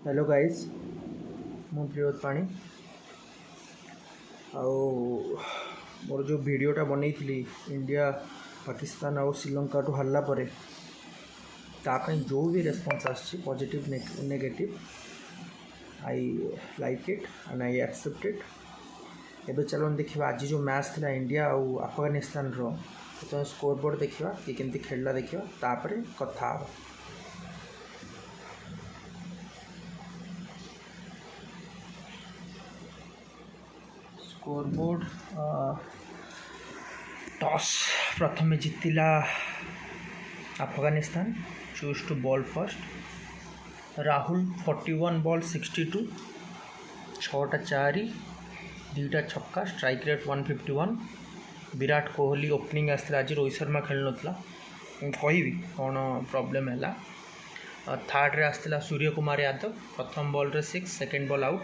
Hello guys मु प्रियोत पाणी आउ मोर जो वीडियोटा बनई थी इंडिया पाकिस्तान और श्रीलंका टू हारला परे तापई जो भी रेस्पॉन्स आसी positive negative I like it and I accept it. एबे चलो देखिए आज जो मैच था इंडिया और अफगानिस्तान रो तो स्कोर बोर्ड देखा कि केमती खेलला देखा तापर कथा। स्कोर बोर्ड टॉस प्रथम जीतिला Afghanistan choose to bowl first. Rahul 41 ball 62 6टा 4 2टा छक्का strike rate 151। Virat Kohli opening आसला आज रोहित शर्मा खेल नथला कहि कौन प्रॉब्लम है। थर्ड रे आसला सूर्य कुमार यादव प्रथम बॉल रे 6 सेकेंड बॉल आउट।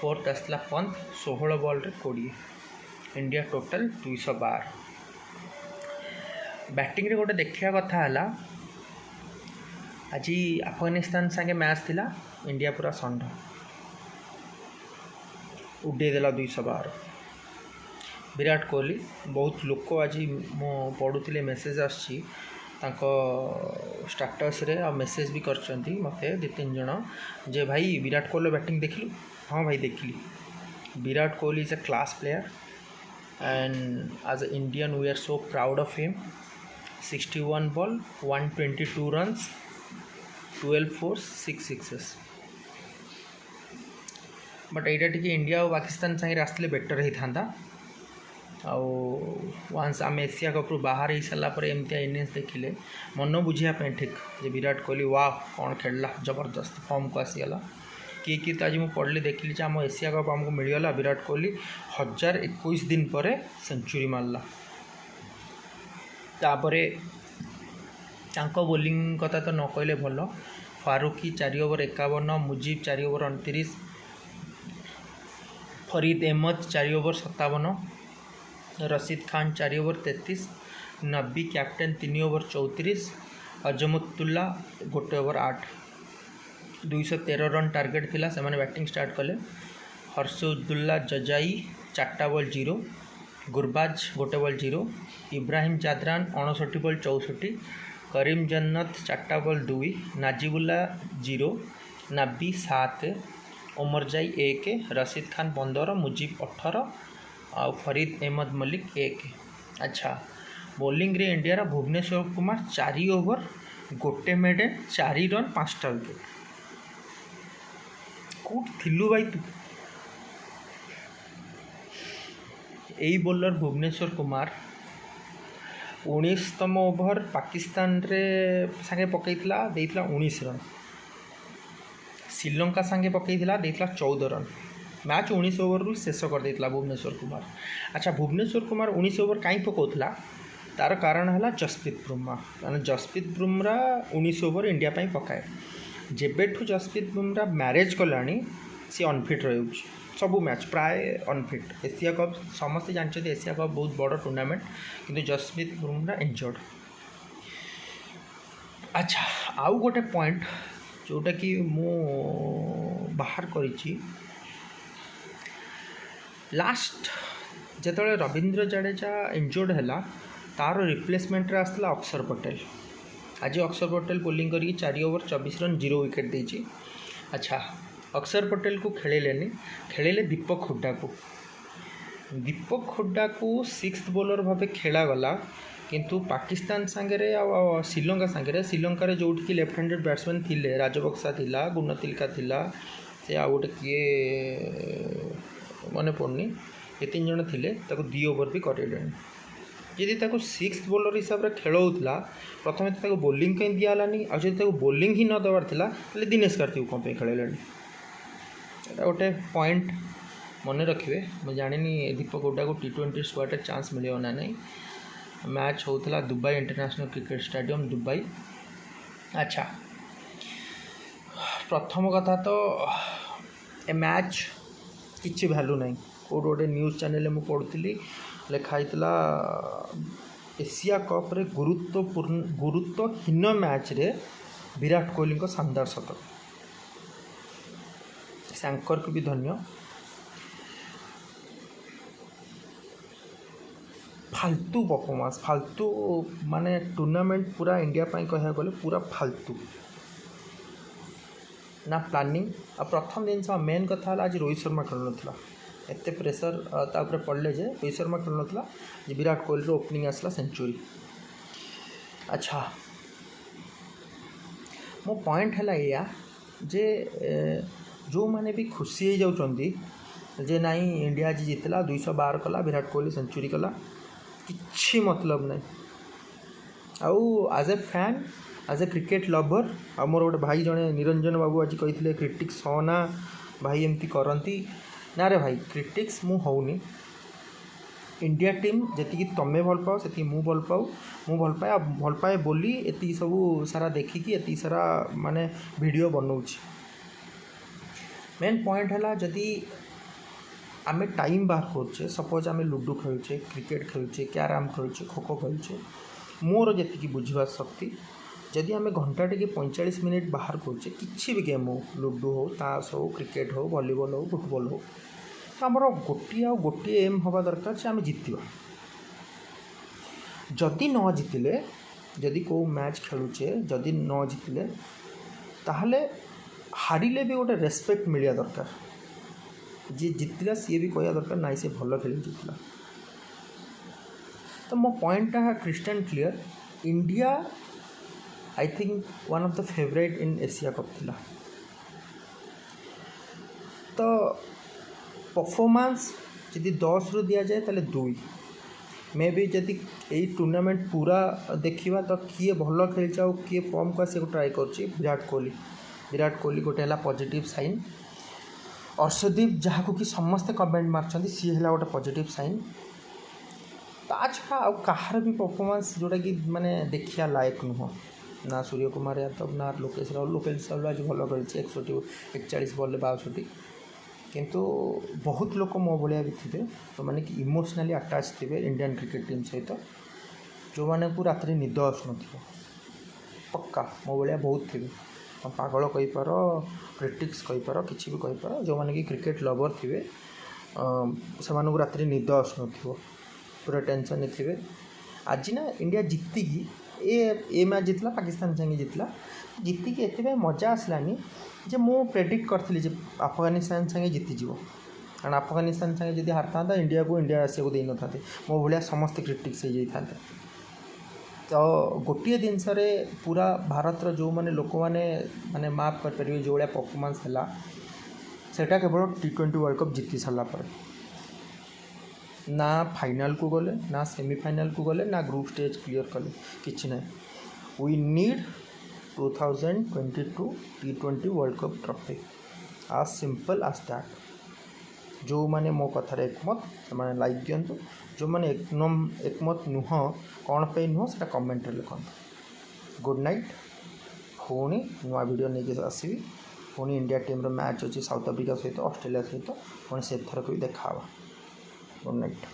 फोर्थ आसला पंत 16 बॉल रे 20 इंडिया टोटल 212। बैटिंग रे गोटे देखा कथा है आज अफगानिस्तान संगे मैच थिला इंडिया पूरा षंढ उड़ेदेला 212। विराट कोहली बहुत लोक आज मो पढ़ुले मेसेज आसी स्टाटस रे आ मेसेज भी करचंती मते 2-3 जन जे भाई विराट कोहली बैटिंग देखलु। हाँ भाई देखली। Virat Kohli is a class player and as a Indian we are so proud of him. 61 ball 122 runs 12 fours 6 sixes. But यहाँ टी इंडिया और पाकिस्तान संगे आसते बेटर होता वंस आम एशिया कप रु बाहर हो सारापर एमती इनिंग्स देखिले मन बुझापी ठीक जे विराट कोहली वाह कौन खेलला जबरदस्त फॉर्म को आसीगला किए तो आज मुझे पढ़ली देखिली आम एशिया कप आमको मिलगला विराट कोहली 1021 दिन पर सेंचुरी मारला। तापरे बोलिंग कथा तो न कहले भल। Farooqi 4 over 51 Mujeeb 4 over 29 Farid Ahmad 4 over 57 Rashid Khan 4 over 33 Nabi captain 3 over 34 Azmatullah 1 over 8 213 run target थिला से बैटिंग स्टार्ट कले। हर्षुद्दुल्ला जजाई 4टा ball 0 Gurbaz 1 ball 0 Ibrahim Zadran 59 ball 64 Karim Janat 4टा बॉल 2 नाजिबुल्ला 0 नबी 7 उमरजाई 1 रशीद खान 15 मुजीब 18 और फरीद अहमद मलिक 1। अच्छा बॉलिंग रे इंडिया भुवनेश्वर कुमार 4 ओवर 1 मेडे 4 रन 5टा विकेट। कौट थिलु भाई तू यही बोलर भुवनेश्वर कुमार 19तम ओवर पाकिस्तान रे संगे पकईला देइतला 19 रन श्रीलंका संगे पकईला देइतला 14 रन मैच 19 ओवर रु शेष कर देइतला भुवनेश्वर कुमार। अच्छा भुवनेश्वर कुमार 19 ओवर कहीं पकाउला तार कारण है जसप्रीत बुमराह कारण जसप्रीत बुमराह 19 ओवर इंडिया पाई पकाए जेबेठू जसप्रीत बुमराह मैरेज कलानी सी अनफिट रही सबू मैच प्राय अनफिट। एशिया कप समस्ते जानते एशिया कप बहुत बड़ टूर्नामेंट किंतु जसप्रीत बुमराह इंजर्ड। अच्छा आउ गोटे पॉइंट जोटा कि मु बाहर करी लास्ट जिते रवींद्र जडेजा इंजर्ड है तार रिप्लेसमेंट आसला अक्षर पटेल। आज अक्षर पटेल बोलिंग करके 4 ओवर 24 रन 0 विकेट देची। अच्छा अक्षर पटेल को खेले दीपक हुड्डा को 6th बॉलर भाव खेलागला किंतु पाकिस्तान सांगे श्रीलंका सांगे श्रीलंका जो लेफ्ट हैंडेड बैट्समैन थिले राजबक्सा थिला गुणतिलका थिला से आ गोटे किए मन पड़नी ये 3 जन थिले 2 ओवर भी करेले यदि 6th बॉलर हिसाब से खेल होता प्रथम तो बोलिंग कहीं दिहलानी आदि बोलिंग ही न देवार था दिनेश कार्तिक कौन खेल गोटे पॉइंट मन रखिए। मैं जानी दीपक हुड्डा को T20 स्क्वाड चांस मिले ना नहीं। मैच होता Dubai international cricket stadium Dubai. अच्छा प्रथम कथा तो ए मैच किसी भैल्यू नहीं कौट गोटे न्यूज़ चैनल में पढ़ुली लिखाई एशिया कप रे गुरुत्वहीन मैच रे विराट कोहली को शानदार शतक एंकर को भी धन्य। फालतू परफॉर्मेंस फालतू माने टूर्नामेंट पूरा इंडिया कह गले पूरा फालतू ना प्लानिंग। आ प्रथम दिन मेन कथा आज रोहित शर्मा खेल ना एत प्रेसर तापर पड़े जे रोहित शर्मा खेल ना विराट कोहली ओपनिंग आसला सेंचुरी। अच्छा मो पॉइंट है या जे जो माने भी खुशी हो जाउछंदी जे नाई इंडिया आज जीतला 212 कला विराट कोहली सेंचुरी कला किछि मतलब नहीं। आउ as a fan as a cricket lover आ मोर गोटे भाई जड़े निरंजन बाबू आज कही क्रिटिक्स हो ना भाई एमती करती ना रे भाई क्रिटिक्स मु होनी। इंडिया टीम जी तमें भल पाओ से मु भल पाए बोली एति सब सारा देखिकी एति सारा माने वीडियो बनाऊँ। मेन पॉइंट है जदि आमे टाइम बाहर करछे सपोज आमे ludo खेलुचे cricket खेलुचे carrom खेलुचे kho kho खेलुचे मोर जी बुझा शक्ति जदि आमे घंटाटे के 45 मिनट बाहर करछे किसी भी गेम हो लूडो हो ताश हो क्रिकेट हो वॉलीबॉल हो फुटबॉल हो तो आमर गोटे एम हवा दरकार से आम जितवा। जदि न जितिले जदि को मैच खेलुचे जदि न जितिले ताहले हारिले भी गोटे रेस्पेक्ट मिलिया दरकार। जी जितला सी भी कहया दरकार ना से भल खेल जितला। तो मो पॉइंट है crystal clear India I think one of the favourite in Asia cup थिला। तो परफॉर्मेंस जदि 10 रु दिया जाए ताले 2 मे भी जदि यही टूर्नामेंट पूरा देखा तो किए भल खेल जाओ किए कम को आसे ट्राए कर विराट कोहली गोटे है पॉजिटिव साइन। अर्शदीप जहाँ को कि समस्ते कमेंट मार्चंट सी है गोटे पॉजिटिव साइन। ता छड़ा आ कहार भी परफॉर्मेंस जोटा कि माने देखिया लायक नुह ना सूर्य कुमार यादव ना लोकेश राहुल आज भल खेली 141 बॉल 62 किंतु बहुत लोक मो भाया भी थे तो माने कि इमोशनली अटैच थे इंडियन क्रिकेट टीम सहित जो माने को रात निद आसन पक्का मो भाया बहुत थे पागल कहीपर क्रिटिक्स कहीपर किसी भी कहीपर जो मैंने कि क्रिकेट लवर थे से रात निद आसन पूरा टेंशन थे। आज ना इंडिया जीतिकी ए मैच जीतला पाकिस्तान संगे जीतला जीतिकी एत मजा आसलानी जे मु प्रेडिक्ट करी अफगानिस्तान संगे जीतीज कारण अफगानिस्तान संगे जब हारता इंडिया को आसा को देन था मो भाया समस्त क्रिटिक्स हो जाता। तो गोटे जिनस पूरा भारत जो मैंने लोक मैंने माप कर जो भाया परफॉर्मेंस है सेटा केवल T20 वर्ल्ड कप जीति सारा पर ना फाइनल को गले ना सेमीफाइनल को गले ना ग्रुप स्टेज क्लियर कले किसी ना। We need 2022 T20 world cup trophy आज सिंपल आज दैट। जो मैंने मो कथार एकमत से लाइक दिंतु जो मैंने एकमत नुह कौन पे नुह से कमेंट लिखु। गुड नाइट पुणी नुआ वीडियो नहीं आसवि पुणी इंडिया टीम मैच अच्छी साउथ अफ्रीका सहित ऑस्ट्रेलिया सहित पुणी से थरक भी देखा। Good night.